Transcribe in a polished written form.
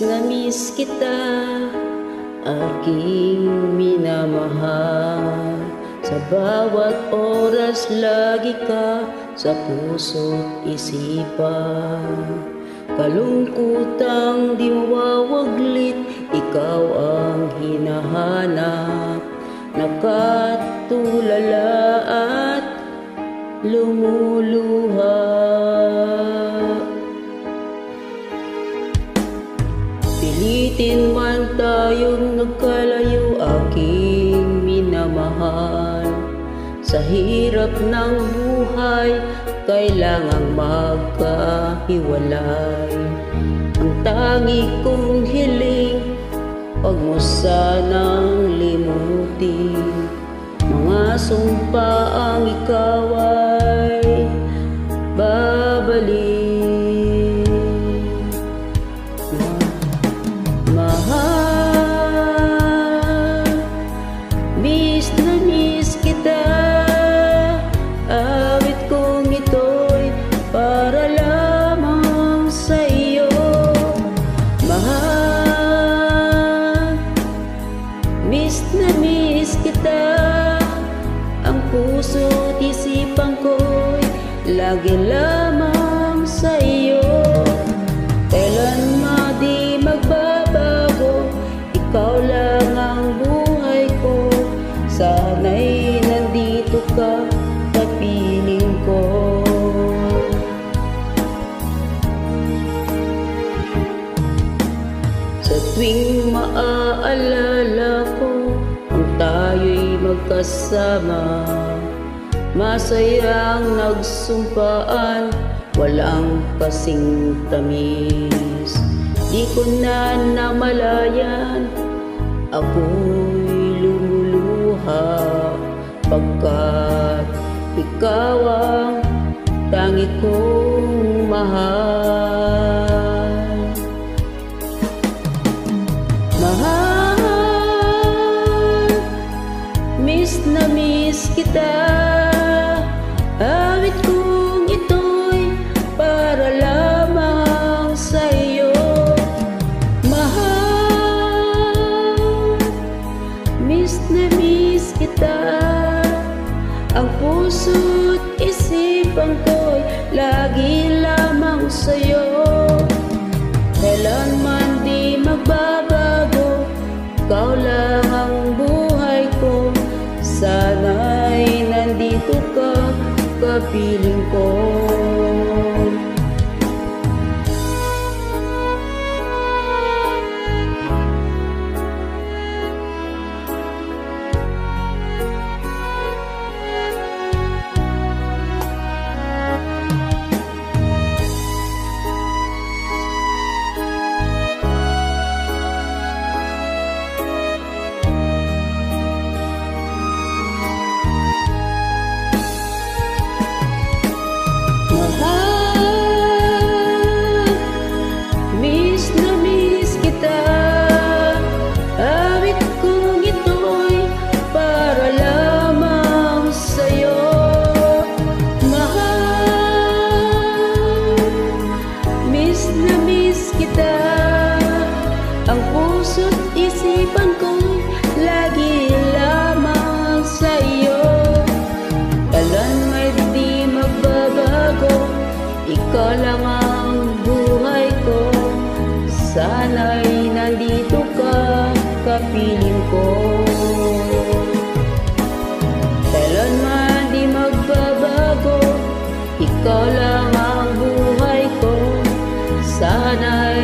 na miss kita, aking minamahal. Sa bawat oras lagi ka sa puso't isipan. Kalungkutang di mawawaglit, ikaw ang hinahanap. Nakatulala at lumuluha. Pilitin man tayong nagkalayo, aking minamahal. Sa hirap ng buhay, kailangang magkahiwalay. Ang tangi kong hiling, huwag mo sanang limutin. Mga sumpaang ikaw ay babalik. Mahal, miss na miss kita. Awit kong ito'y para lamang sa iyo. Mahal, miss na miss kita. Ang puso't isipan ko'y lagi lamang sa iyo. Kailanman di magbabago, ikaw lang ang buhay ko. Sana'y nandito ka, kapiling ko. Sa tuwing maaalala ko kung tayo'y magkasama, masayang nagsumpaan, walang kasing tamis. Di ko na namalayan, ako'y lumuluha, pagkat ikaw ang tangi kong mahal. Mahal, miss na miss kita. Awit kong ito'y para lamang sa iyo. Mahal, miss na miss kita. Ang puso't isipan ko'y lagi lamang sa'yo. Kailanman di magbabago, ikaw lang ang buhay ko. Sana'y nandito ka, kapiling ko. Ang puso't isipan ko'y lagi lamang sa iyo. Kailanman di magbabago, ikaw lang ang buhay ko. Sana'y nandito ka, kapiling ko. Kailanman di magbabago, ikaw lang ang buhay ko. Sana'y